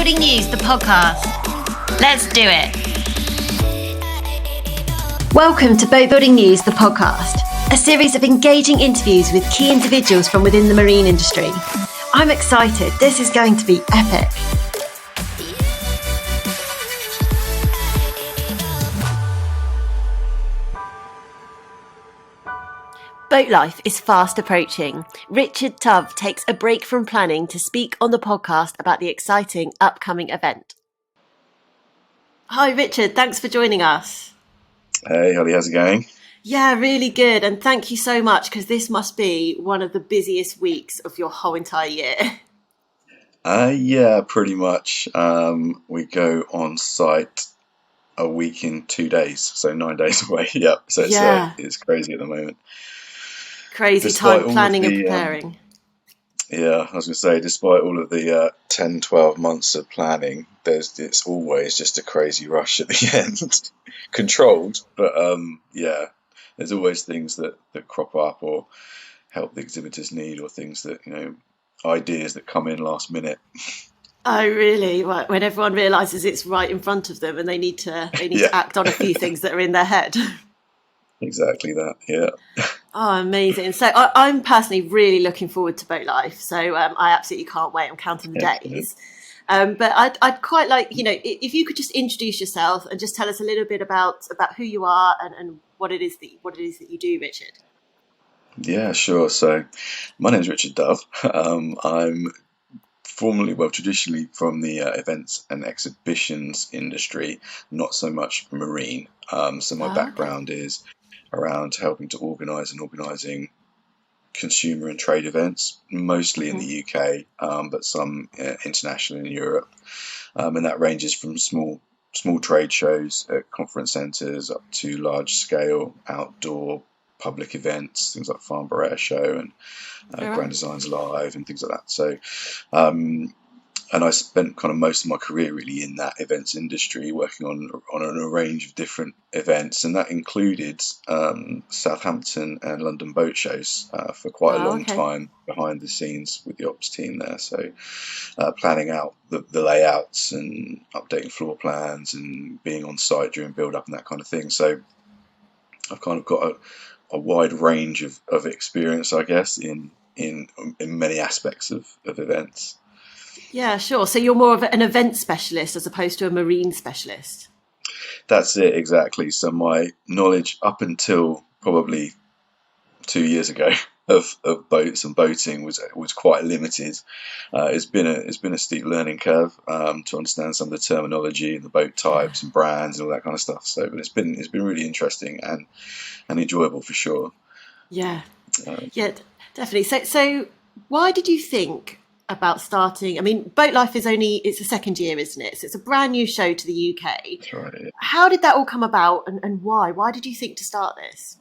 Boatbuilding News, the podcast. Let's do it. Welcome to Boatbuilding News, the podcast, a series of engaging interviews with key individuals from within the marine industry. I'm excited. This is going to be epic. BoatLife is fast approaching. Richard Tubb takes a break from planning to speak on the podcast about the exciting upcoming event. Hi, Richard. Thanks for joining us. Hey, Holly, how's it going? Yeah, really good. And thank you so much, because this must be one of the busiest weeks of your whole entire year. Yeah, pretty much. We go on site a week in 2 days, so 9 days away. Yep. So it's crazy at the moment. Crazy Despite time planning and preparing. Yeah, I was going to say, despite all of the 10, 12 months of planning, it's always just a crazy rush at the end. Controlled, but yeah, there's always things that crop up or help the exhibitors need, or things that, ideas that come in last minute. Oh, really? Right, when everyone realises it's right in front of them and they need to act on a few things that are in their head. Exactly that, yeah. Oh, amazing. So I'm personally really looking forward to BoatLife. So I absolutely can't wait. I'm counting the days. But I'd quite like, if you could just introduce yourself and just tell us a little bit about who you are and what it is that you do, Richard. Yeah, sure. So my name is Richard Dove. I'm traditionally from the events and exhibitions industry, not so much marine. So my background is around helping to organise and organising consumer and trade events, mostly in the UK, but some internationally in Europe. And that ranges from small trade shows at conference centres up to large scale outdoor public events, things like Farnborough Air Show and Grand Designs Live and things like that. So and I spent kind of most of my career really in that events industry, working on a range of different events, and that included Southampton and London boat shows for quite a long time behind the scenes with the ops team there. So planning out the layouts and updating floor plans and being on site during build up and that kind of thing. So I've kind of got a wide range of experience, I guess, in many aspects of events. Yeah, sure. So you're more of an event specialist as opposed to a marine specialist. That's it, exactly. So my knowledge up until probably 2 years ago of boats and boating was quite limited. It's been a steep learning curve to understand some of the terminology and the boat types and brands and all that kind of stuff. So, but it's been really interesting and enjoyable for sure. Yeah, yeah, definitely. So why did you think about starting? I mean, BoatLife it's a second year, isn't it? So it's a brand new show to the UK. That's right. Yeah. How did that all come about, and why? Why did you think to start this?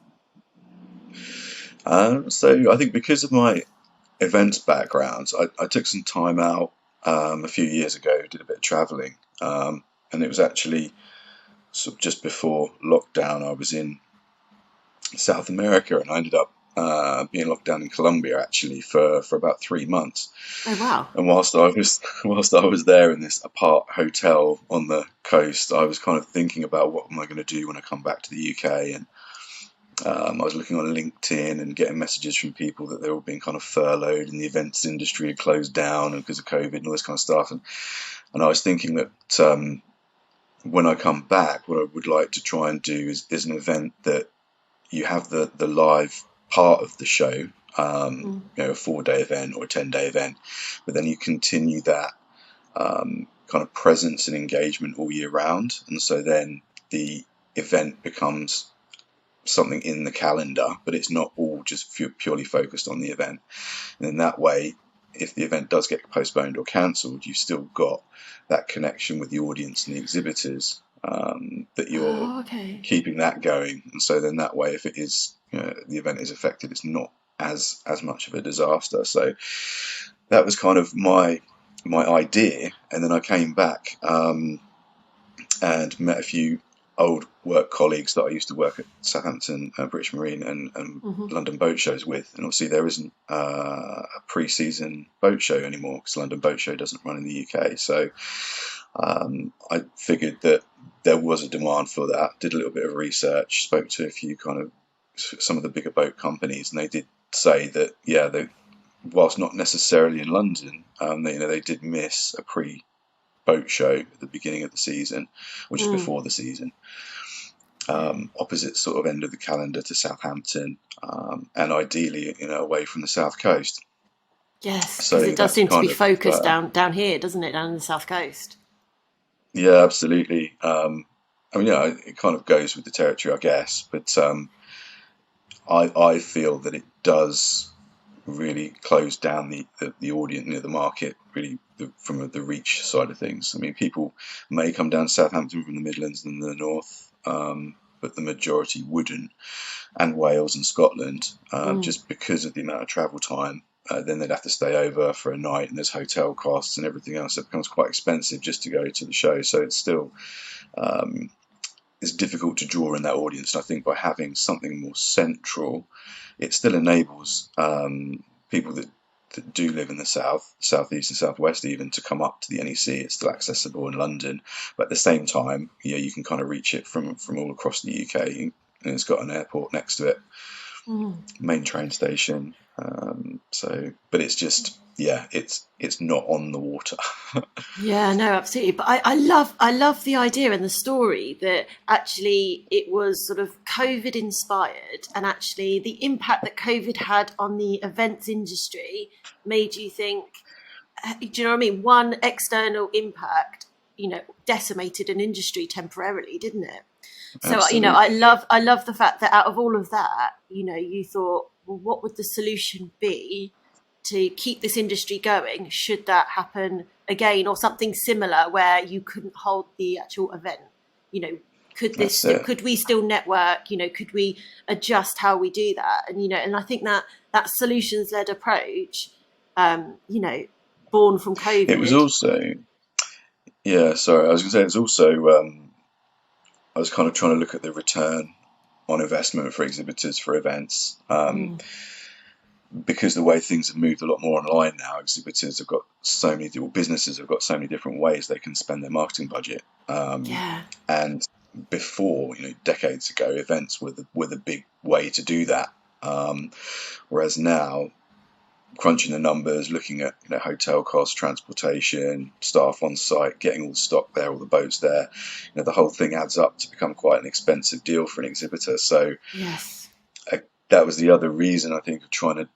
So I think because of my events background, I took some time out a few years ago, did a bit of travelling, and it was actually sort of just before lockdown. I was in South America, and I ended up being locked down in Colombia actually for about 3 months. Oh wow! And whilst I was there in this apart hotel on the coast, I was kind of thinking about what am I going to do when I come back to the UK, and I was looking on LinkedIn and getting messages from people that they were being kind of furloughed and the events industry had closed down because of COVID and all this kind of stuff. And I was thinking that when I come back, what I would like to try and do is an event that you have the live part of the show, a 4-day event or a 10-day event, but then you continue that kind of presence and engagement all year round. And so then the event becomes something in the calendar, but it's not all just purely focused on the event. And in that way, if the event does get postponed or cancelled, you've still got that connection with the audience and the exhibitors, that you're keeping that going. And so then that way, if it is the event is affected, it's not as much of a disaster. So that was kind of my idea. And then I came back and met a few old work colleagues that I used to work at Southampton, British Marine, and Hmm. London Boat Shows with. And obviously, there isn't a pre-season boat show anymore because London Boat Show doesn't run in the UK. So I figured that there was a demand for that. Did a little bit of research, spoke to a few kind of some of the bigger boat companies, and they did say that they, whilst not necessarily in London, they did miss a pre-boat show at the beginning of the season, which is Mm. before the season, opposite sort of end of the calendar to Southampton, and ideally, away from the south coast. Yes, because So it does that's seem to be kind of focused down here, doesn't it, down in the south coast? yeah, absolutely. I mean, it kind of goes with the territory, I guess, but I feel that it does really close down the audience, the market, really from the reach side of things. I mean, people may come down to Southampton from the Midlands and the North, but the majority wouldn't, and Wales and Scotland, Mm. just because of the amount of travel time. Then they'd have to stay over for a night, and there's hotel costs and everything else. It becomes quite expensive just to go to the show. So it's still um, it's difficult to draw in that audience. And I think by having something more central, it still enables people that do live in the south, southeast, and southwest, even to come up to the NEC. It's still accessible in London, but at the same time, you can kind of reach it from all across the UK, and it's got an airport next to it, Mm. main train station. But it's just it's not on the water. Yeah, no, absolutely. But I love the idea and the story that actually it was sort of COVID inspired, and actually the impact that COVID had on the events industry made you think, do you know what I mean? One external impact, decimated an industry temporarily, didn't it? So, Absolutely, yeah. I love the fact that out of all of that, you thought, well, what would the solution be to keep this industry going should that happen again, or something similar where you couldn't hold the actual event? You know, That's it. could we still network? Could we adjust how we do that? And I think that solutions led approach, um, you know, born from It was COVID. also Yeah, sorry, I was going to say it's also I was kind of trying to look at the return on investment for exhibitors for events, Mm, because the way things have moved a lot more online now. Exhibitors have got so many, or businesses have got so many different ways they can spend their marketing budget. yeah. And before, decades ago, events were the big way to do that. Whereas now, crunching the numbers, looking at hotel costs, transportation, staff on site, getting all the stock there, all the boats there, the whole thing adds up to become quite an expensive deal for an exhibitor. So Yes. uh, that was the other reason, I think, of trying to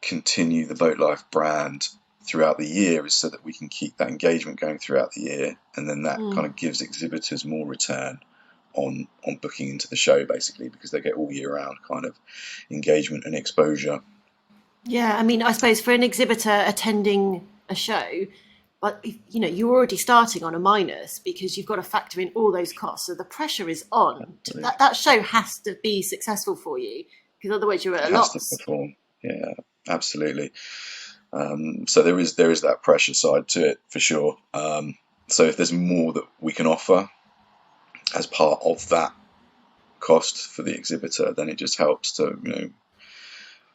continue the BoatLife brand throughout the year, is so that we can keep that engagement going throughout the year, and then that kind Mm. of gives exhibitors more return on booking into the show, basically, because they get all year round kind of engagement and exposure. Yeah, I mean, I suppose for an exhibitor attending a show, but you're already starting on a minus because you've got to factor in all those costs. So the pressure is on. That show has to be successful for you because otherwise you're It at a has to loss. perform. Yeah, absolutely. So there is that pressure side to it for sure. So if there's more that we can offer as part of that cost for the exhibitor, then it just helps to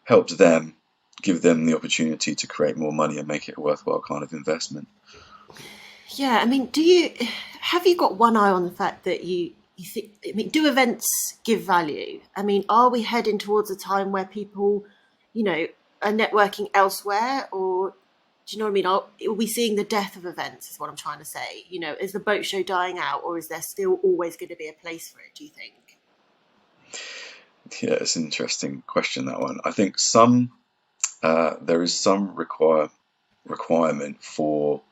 helps them, give them the opportunity to create more money and make it a worthwhile kind of investment. Yeah, I mean, do you have you got one eye on the fact that you think? I mean, do events give value? I mean, are we heading towards a time where people, you know, are networking elsewhere, or do you know what I mean? Are we seeing the death of events? Is what I'm trying to say. Is the boat show dying out, or is there still always going to be a place for it? Do you think? Yeah, it's an interesting question, that one. I think there is some requirement for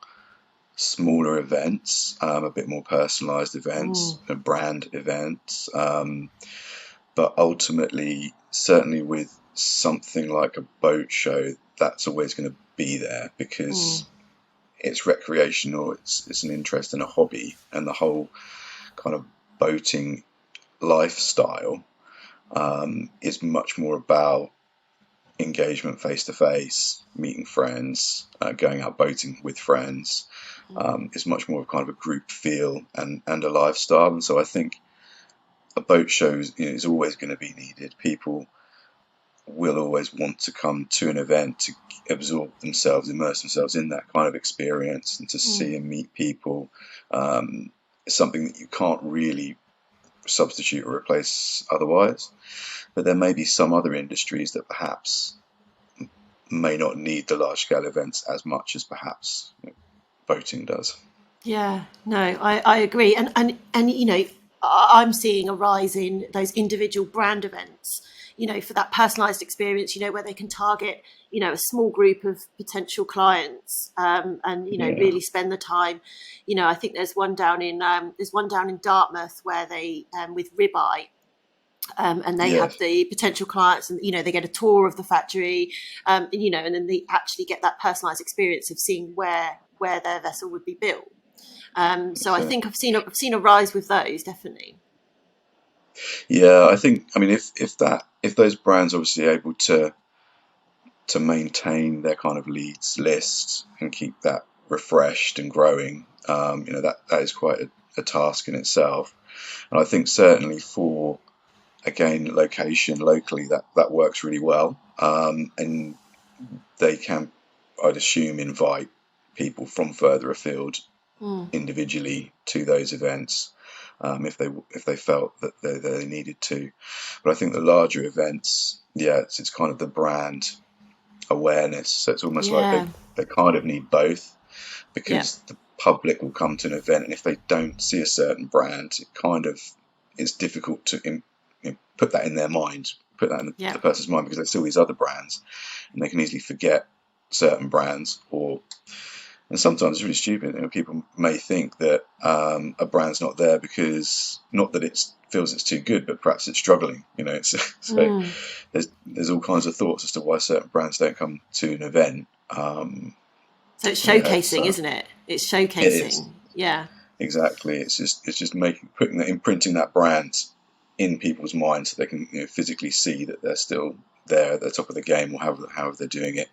smaller events, a bit more personalized Mm, events, brand events. But ultimately, certainly with something like a boat show, that's always going to be there mm, because it's recreational, it's an interest and a hobby, and the whole kind of boating lifestyle is much more about engagement face to face, meeting friends, going out boating with friends. mm, It's much more of kind of a group feel and a lifestyle. And so I think a boat show is always going to be needed. People will always want to come to an event to absorb themselves, immerse themselves in that kind of experience, and to Mm. see and meet people. Is something that you can't really substitute or replace otherwise. But there may be some other industries that perhaps may not need the large scale events as much as perhaps boating does. Yeah, no, I agree, and I'm seeing a rise in those individual brand events. For that personalised experience, where they can target, a small group of potential clients, and Yeah, really spend the time. I think there's one down in Dartmouth where they with Ribeye. And they yeah, have the potential clients, and they get a tour of the factory, and then they actually get that personalised experience of seeing where their vessel would be built. So that's I it. think I've seen a rise with those, definitely. Yeah, I think, I mean, if those brands obviously able to maintain their kind of leads list and keep that refreshed and growing, that is quite a task in itself. And I think certainly for, again, location locally, that works really well. And they can, I'd assume, invite people from further afield Mm. individually to those events, if they felt that they needed to. But I think the larger events, yeah, it's kind of the brand awareness. So it's almost like Yeah, they kind of need both, yeah, because the public will come to an event, and if they don't see a certain brand, it kind of it's difficult to put that in their mind, put that in yeah, the person's mind, because there's still these other brands, and they can easily forget certain brands. And sometimes it's really stupid. People may think that a brand's not there because, not that it feels it's too good, but perhaps it's struggling. So mm. there's all kinds of thoughts as to why certain brands don't come to an event. So it's Yeah, it's showcasing, isn't it? It's it is showcasing. Yeah, exactly. It's just making putting that imprinting that brand in people's minds, so they can physically see that they're still there at the top of the game, or however they're doing it.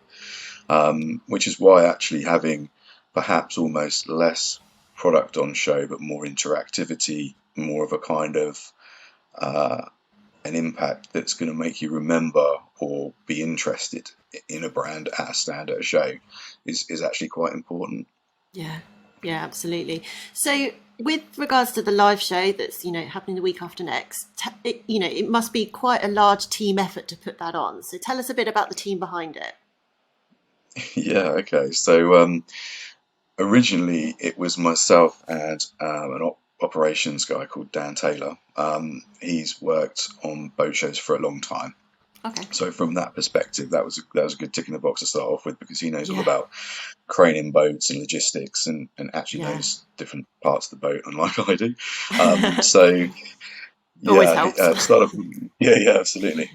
Which is why actually having perhaps almost less product on show, but more interactivity, more of a kind of uh, an impact that's going to make you remember or be interested in a brand at a stand at a show, is actually quite important. yeah, yeah, absolutely. So with regards to the live show that's happening the week after next, it must be quite a large team effort to put that on. So tell us a bit about the team behind it. Yeah, okay. So originally it was myself and an operations guy called Dan Taylor. He's worked on boat shows for a long time. Okay. So from that perspective, that was a good tick in the box to start off with, because he knows all Yeah, about craning boats and logistics, and actually yeah. knows different parts of the boat, unlike I do. So Always yeah, helps. start off. Yeah, yeah, absolutely.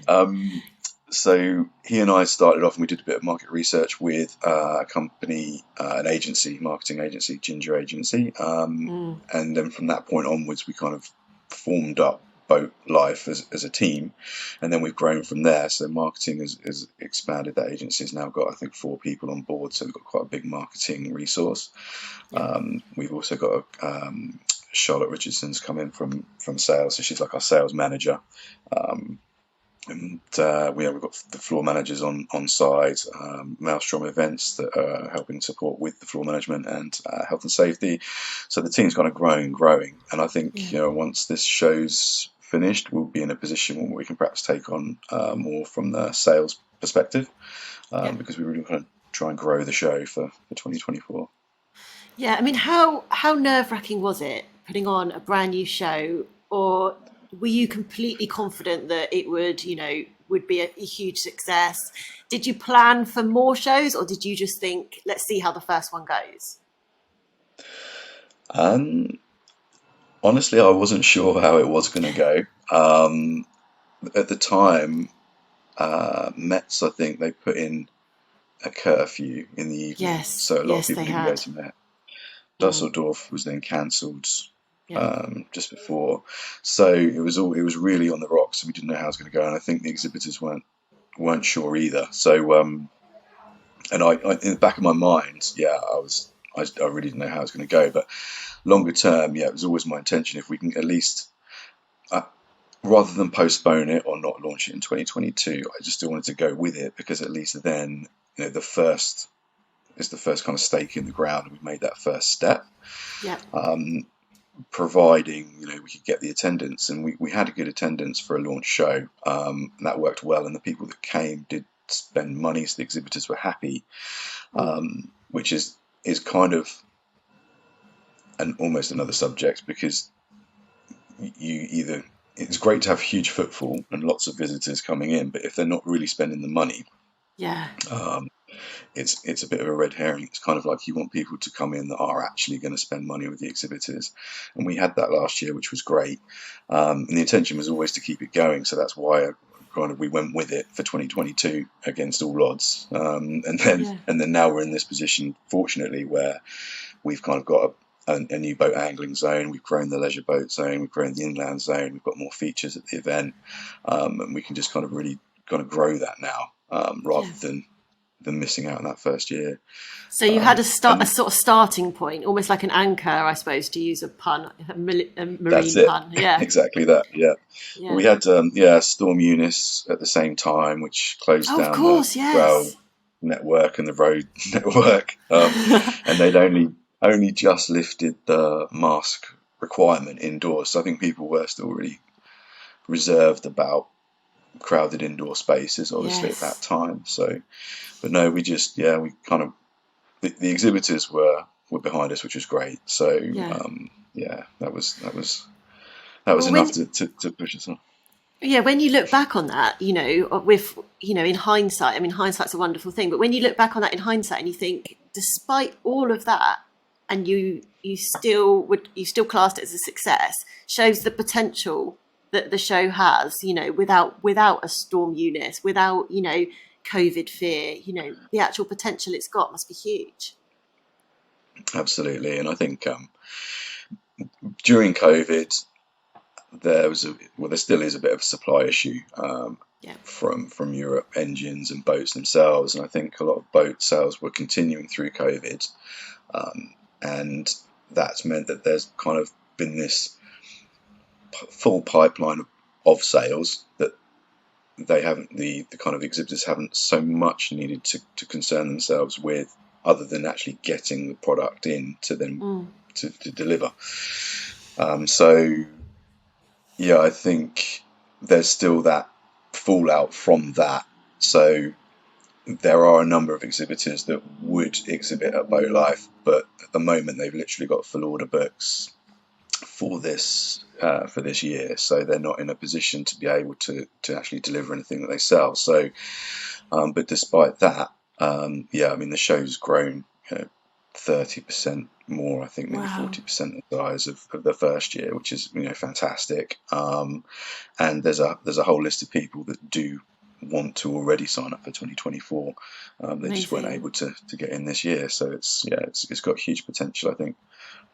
So he and I started off, and we did a bit of market research with a company, an agency, marketing agency, Ginger Agency, Mm, and then from that point onwards, we kind of formed up BoatLife as a team, and then we've grown from there. So marketing has expanded. That agency has now got, I think, 4 people on board, so we've got quite a big marketing resource. yeah, We've also got Charlotte Richardson's come in from sales, so she's like our sales manager. Um, and we've got the floor managers on site, Maelstrom events that are helping support with the floor management and health and safety. So the team's kind of growing. And I think yeah, once this show's finished, we'll be in a position where we can perhaps take on more from the sales perspective, yeah. because we really want to try and grow the show for 2024. Yeah, I mean, how nerve-wracking was it putting on a brand new show, or were you completely confident that it would be a huge success? Did you plan for more shows, or did you just think, let's see how the first one goes? Um, Honestly, I wasn't sure how it was going to go. At the time, Mets, I think they put in a curfew in the evening, Yes, so a lot of yes, people they didn't go had. to Met. Mm, Dusseldorf was then cancelled yeah, just before, so it was really on the rocks. So we didn't know how it was going to go, and I think the exhibitors weren't sure either. So and in the back of my mind, yeah, I really didn't know how it was going to go, but longer term, yeah, it was always my intention, if we can at least. rather than postpone it or not launch it in 2022, I just still wanted to go with it, because at least then, the first is the first kind of stake in the ground, and we've made that first step. Yeah. Providing we could get the attendance, and we had a good attendance for a launch show, and that worked well, and the people that came did spend money, so the exhibitors were happy, which is kind of almost another subject, because it's great to have huge footfall and lots of visitors coming in, but if they're not really spending the money, Yeah. it's a bit of a red herring. It's kind of like you want people to come in that are actually going to spend money with the exhibitors, and we had that last year, which was great. And the intention was always to keep it going, so that's why we went with it for 2022 against all odds. And then now we're in this position, fortunately, where we've kind of got a new boat angling zone. We've grown the leisure boat zone. We've grown the inland zone. We've got more features at the event, and we can just kind of really kind of grow that now, rather than missing out on that first year. So you had a sort of starting point, almost like an anchor, I suppose, to use a pun, a marine pun. Yeah, exactly that. Yeah. Yeah. We had Storm Eunice at the same time, which closed Oh, of down the course, rail yes. network and the road network, and they'd only just lifted the mask requirement indoors. So I think people were still really reserved about crowded indoor spaces, obviously, Yes. at that time. So, but no, we kind of the exhibitors were behind us, which was great. So that was Well, enough to push us on. when you look back on that, in hindsight, I mean, hindsight's a wonderful thing, but when you look back on that in hindsight and you think, despite all of that, and you still classed it as a success, shows the potential that the show has, without a Storm Eunice, without, COVID fear, the actual potential it's got must be huge. Absolutely, and I think during COVID, there still is a bit of a supply issue, from Europe engines and boats themselves, and I think a lot of boat sales were continuing through COVID, and that's meant that there's kind of been this full pipeline of sales that they haven't the kind of exhibitors haven't so much needed to concern themselves with, other than actually getting the product in to them to deliver. So I think there's still that fallout from that. So there are a number of exhibitors that would exhibit at BoatLife, but at the moment they've literally got full order books for this year, so they're not in a position to be able to actually deliver anything that they sell. So, but despite that, I mean, the show's grown 30% more, I think, maybe 40% the size of the first year, which is fantastic. And there's a whole list of people that do want to already sign up for 2024. They just weren't able to get in this year, so it's got huge potential, I think.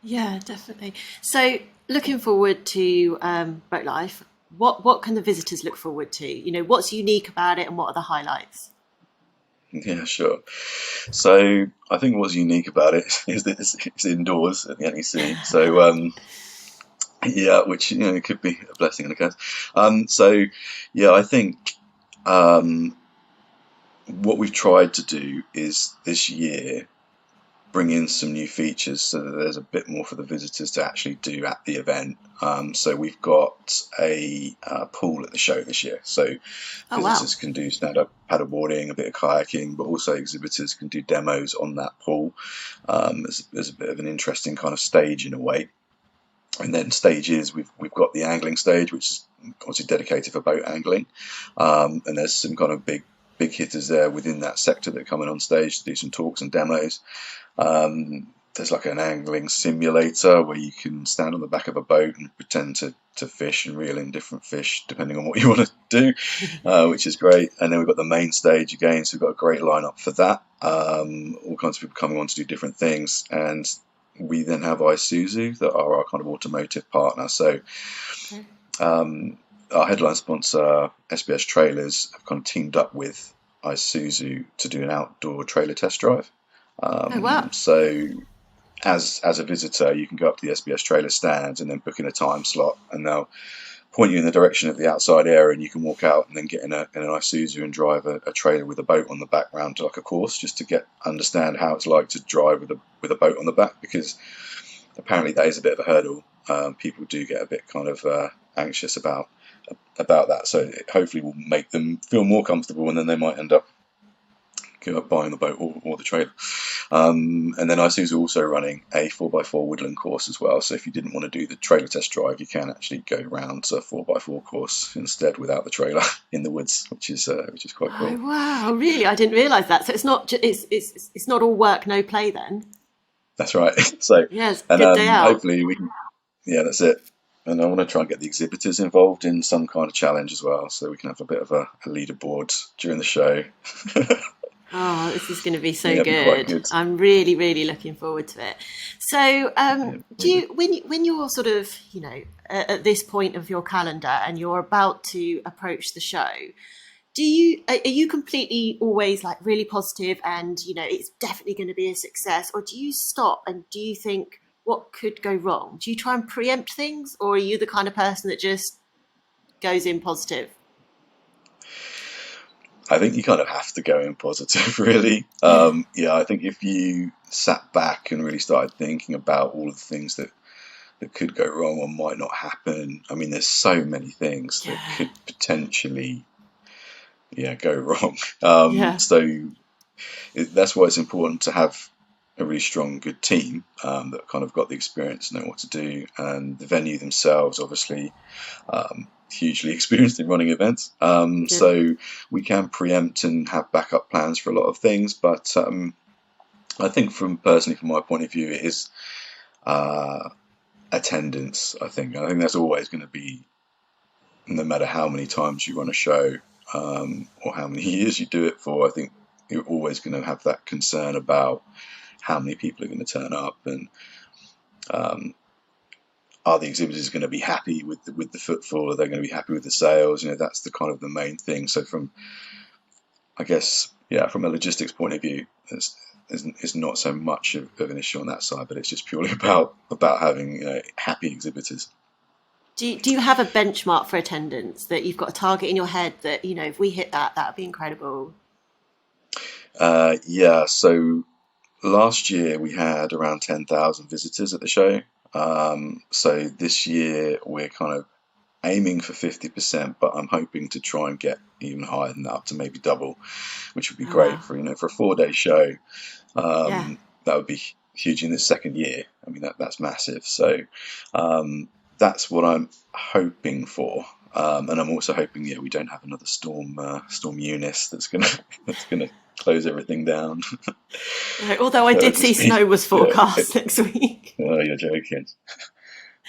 Yeah, definitely. So, looking forward to BoatLife, what can the visitors look forward to? What's unique about it, and what are the highlights? Yeah, sure. So I think what's unique about it is that it's indoors at the NEC. So which it could be a blessing and a curse. I think what we've tried to do is this year bring in some new features so that there's a bit more for the visitors to actually do at the event. So we've got a pool at the show this year. So visitors can do stand-up paddleboarding, a bit of kayaking, but also exhibitors can do demos on that pool. There's a bit of an interesting kind of stage in a way. And then stages, we've got the angling stage, which is obviously dedicated for boat angling. And there's some kind of big hitters there within that sector that are coming on stage to do some talks and demos. There's like an angling simulator where you can stand on the back of a boat and pretend to fish and reel in different fish depending on what you want to do, which is great. And then we've got the main stage again, so we've got a great lineup for that. All kinds of people coming on to do different things, and we then have Isuzu that are our kind of automotive partner. So our headline sponsor, SBS Trailers, have kind of teamed up with Isuzu to do an outdoor trailer test drive. So as a visitor, you can go up to the SBS trailer stand and then book in a time slot, and they'll point you in the direction of the outside area, and you can walk out and then get in a Isuzu and drive a trailer with a boat on the back round to like a course, just to understand how it's like to drive with a boat on the back, because apparently that is a bit of a hurdle. People do get a bit kind of anxious about that, so it hopefully will make them feel more comfortable, and then they might end up buying the boat or the trailer. And then Isuzu also running a 4x4 woodland course as well, so if you didn't want to do the trailer test drive, you can actually go round to a 4x4 course instead without the trailer in the woods, which is quite cool. Oh wow, really? I didn't realise that. So it's not it's not all work, no play then. That's right. So, Yeah, it's a and good day out. hopefully we can, yeah, that's it. And I want to try and get the exhibitors involved in some kind of challenge as well, so we can have a bit of a leaderboard during the show. Oh, this is going to be so Yeah, it'd be quite good. good. I'm really, really looking forward to it. So, Yeah, do you, when you're sort of, at this point of your calendar and you're about to approach the show, are you completely always like really positive and, it's definitely going to be a success, or do you stop and do you think what could go wrong? Do you try and preempt things, or are you the kind of person that just goes in positive? I think you kind of have to go in positive, really. Yeah. Yeah, I think if you sat back and really started thinking about all of the things that could go wrong or might not happen, I mean, there's so many things that Yeah. could potentially, go wrong. Yeah. So that's why it's important to have a really strong, good team that kind of got the experience, know what to do, and the venue themselves, obviously, hugely experienced in running events. Good. So we can preempt and have backup plans for a lot of things. But I think, from my point of view, it is attendance. I think that's always going to be, no matter how many times you run a show or how many years you do it for. I think you're always going to have that concern about how many people are going to turn up, and are the exhibitors going to be happy with the footfall? Are they going to be happy with the sales? That's the kind of the main thing. So I guess, from a logistics point of view, it's not so much of an issue on that side, but it's just purely about having happy exhibitors. Do you have a benchmark for attendance that you've got a target in your head that, if we hit that, that would be incredible? Yeah. So last year we had around 10,000 visitors at the show. So this year we're kind of aiming for 50%, but I'm hoping to try and get even higher than that, up to maybe double, which would be Oh, wow. great for a 4-day show. Yeah. That would be huge in the second year. I mean, that's massive. So that's what I'm hoping for. And I'm also hoping, we don't have another storm Eunice that's gonna close everything down. Right. Although I That would did see just be, snow was forecast next week. oh, you're joking.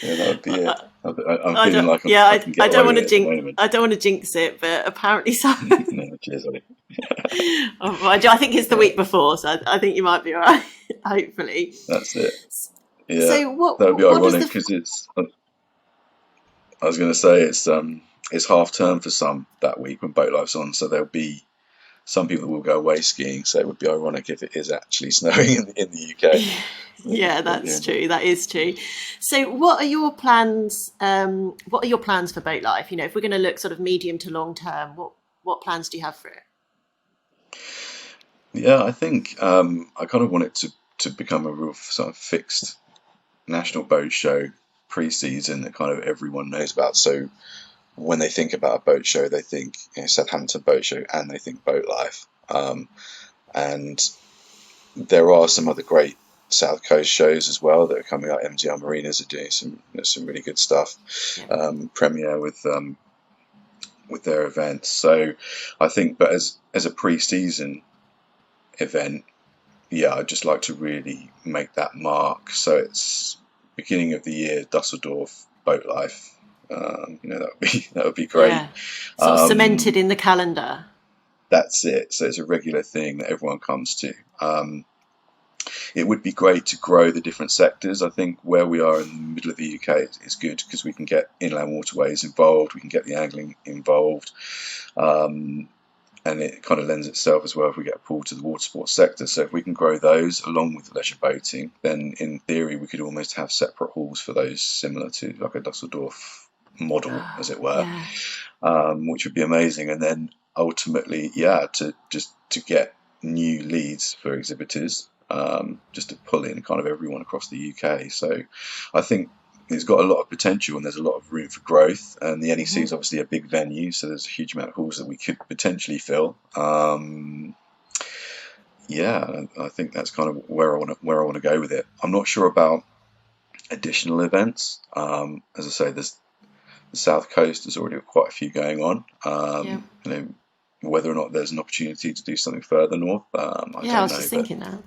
Yeah, that would be it. I'm I feeling don't. like Yeah, I can get I don't away want with to it at the jinx. moment. I don't want to jinx it, but apparently so. No, cheers, Ollie. Oh, I think it's the Yeah, week before, so I think you might be all right. Hopefully. that's it. Yeah, So that would be what does ironic the because I was going to say it's half term for some that week when BoatLife's on, so there'll be some people that will go away skiing. So it would be ironic if it is actually snowing in the UK. Yeah, But that's true. That is true. So, what are your plans? What are your plans for boat life? If we're going to look sort of medium to long term, what plans do you have for it? yeah, I think I kind of want it to become a real sort of fixed national boat show pre-season that kind of everyone knows about. So when they think about a boat show, they think Southampton Boat Show and they think BoatLife. And there are some other great South Coast shows as well that are coming out. MGR Marinas are doing some really good stuff. Yeah. Premier with their events. So I think, but as a pre-season event, I'd just like to really make that mark. So it's beginning of the year, Dusseldorf Boat Life. That would be great. Yeah. Sort of cemented Um, in the calendar. that's it. So it's a regular thing that everyone comes to. It would be great to grow the different sectors. I think where we are in the middle of the UK is good because we can get inland waterways involved, we can get the angling involved, and it kind of lends itself as well if we get a pull to the water sports sector. So if we can grow those along with leisure boating, then in theory we could almost have separate halls for those, similar to like a Dusseldorf model, as it were, Yeah. which would be amazing. And then ultimately, yeah, to get new leads for exhibitors, just to pull in kind of everyone across the UK. So I think it's got a lot of potential and there's a lot of room for growth. And the NEC Hmm. is obviously a big venue, so there's a huge amount of halls that we could potentially fill. Yeah, I think that's kind of where I want to go with it. I'm not sure about additional events. As I say, there's the South Coast has already got quite a few going on. Yeah. Whether or not there's an opportunity to do something further north, I Yeah, I don't was know. just But thinking that.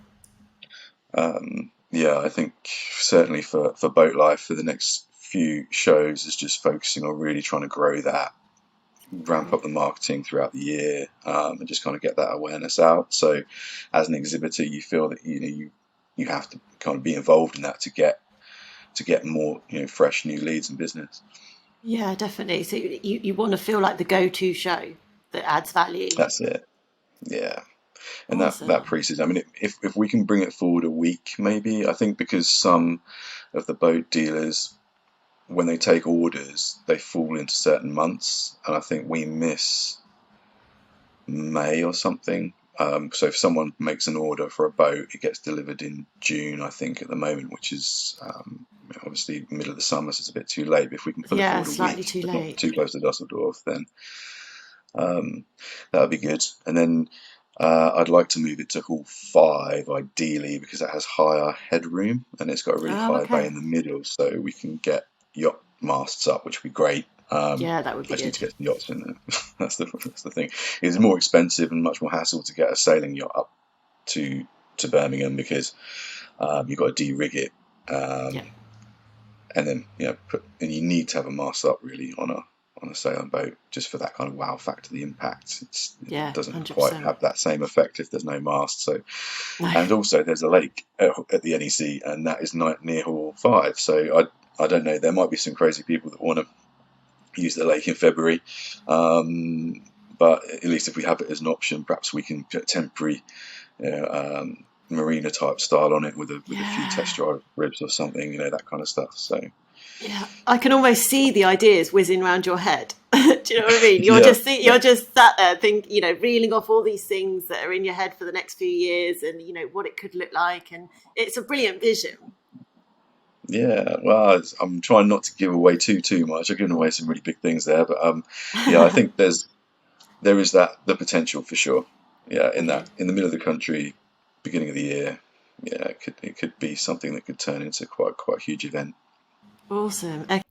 yeah, I think certainly for BoatLife for the next few shows is just focusing on really trying to grow that, ramp up the marketing throughout the year, and just kind of get that awareness out. So, as an exhibitor, you feel that you have to kind of be involved in that to get more fresh new leads and business. Yeah, definitely. So you want to feel like the go-to show that adds value. That's it. Yeah. And that Awesome. pre-season. I mean, if we can bring it forward a week, maybe. I think because some of the boat dealers, when they take orders, they fall into certain months, and I think we miss May or something. So if someone makes an order for a boat, it gets delivered in June, I think, at the moment, which is obviously middle of the summer, so it's a bit too late. But if we can pull it Yeah, forward a slightly week, too but not late. too close to Dusseldorf, then that would be good. And then I'd like to move it to Hall 5, ideally, because it has higher headroom and it's got a really Oh, high bay okay. in the middle, so we can get yacht masts up, which would be great. Yeah, that would I be just need good. to get some yachts in there. That's the thing. It's more expensive and much more hassle to get a sailing yacht up to Birmingham because you've got to de-rig it, Yeah. and then and you need to have a mast up really on a sailing boat just for that kind of wow factor, the impact. It Yeah, doesn't quite 100%. have that same effect if there's no mast. So, No. and also there's a lake at the NEC, and that is near Hall 5. So I don't know. There might be some crazy people that want to use the lake in February, but at least if we have it as an option, perhaps we can get temporary, you know, marina type style on it with a few test Yeah. drive ribs or something, that kind of stuff. So Yeah. I can almost see the ideas whizzing around your head. Do you know what I mean? yeah, You're just sat there reeling off all these things that are in your head for the next few years and what it could look like, and it's a brilliant vision. yeah. Well, I'm trying not to give away too much. I've given away some really big things there, but yeah, I think there is the potential for sure. Yeah, Okay. in the middle of the country, beginning of the year. Yeah, it could be something that could turn into quite a huge event. Awesome. Okay.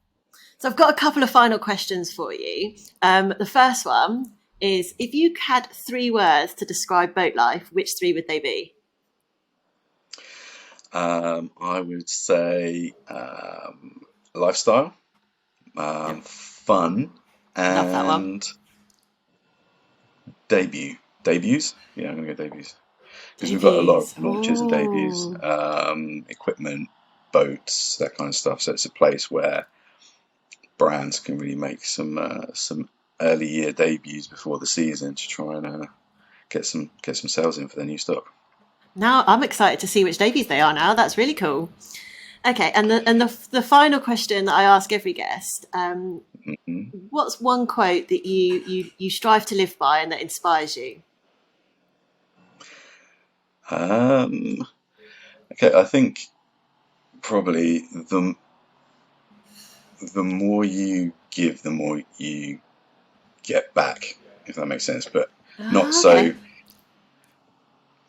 So I've got a couple of final questions for you. The first one is, if you had three words to describe boat life, which three would they be? I would say lifestyle, Yep. fun, Love that one. and debuts. Yeah, I'm gonna go debuts because we've got a lot of Debuts. launches and debuts, Oh. equipment, boats, that kind of stuff. So it's a place where brands can really make some early year debuts before the season to try and get some sales in for their new stock. Now I'm excited to see which debuts they are now. That's really cool. Okay, and the final question that I ask every guest: Mhm. what's one quote that you strive to live by and that inspires you? Um, okay, I think probably the more you give, the more you get back, if that makes sense. But not Ah, so, okay.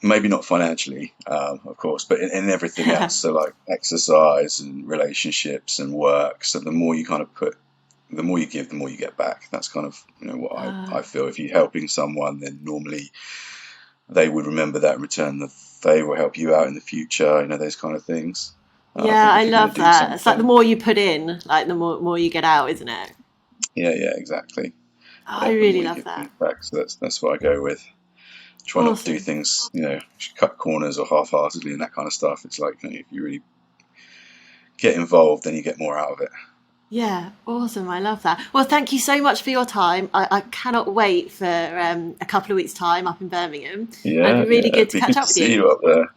maybe not financially, of course, but in everything else. So like exercise and relationships and work. So the more you kind of put, the more you give, the more you get back. That's kind of what I Ah, feel. If you're helping someone, then normally they would remember that and return the favor, help you out in the future. Those kind of things. I yeah, think I if you're going love to do that. It's like the something, more you put in, like the more you get out, isn't it? yeah, exactly. Oh, I Yeah, the really more you love give that. things back. So that's what I go with. Try not to do Awesome. things, cut corners or half-heartedly and that kind of stuff. It's like, if you really get involved, then you get more out of it. Yeah, awesome. I love that. Well, thank you so much for your time. I cannot wait for a couple of weeks' time up in Birmingham. And it'd Yeah, be really good it'd to be catch good up to with see you. you up there.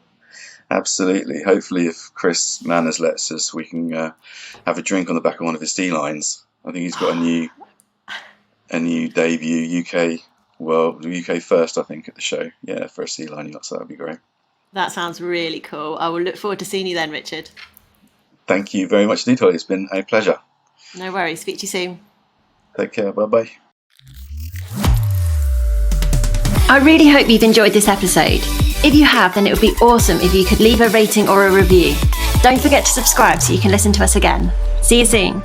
Absolutely. Hopefully, if Chris Manners lets us, we can have a drink on the back of one of his sea lines. I think he's got a new debut, UK first, I think, at the show. Yeah, for a sea line yacht, so that'd be great. That sounds really cool. I will look forward to seeing you then, Richard. Thank you very much indeed, Holly. It's been a pleasure. No worries. Speak to you soon. Take care. Bye-bye. I really hope you've enjoyed this episode. If you have, then it would be awesome if you could leave a rating or a review. Don't forget to subscribe so you can listen to us again. See you soon.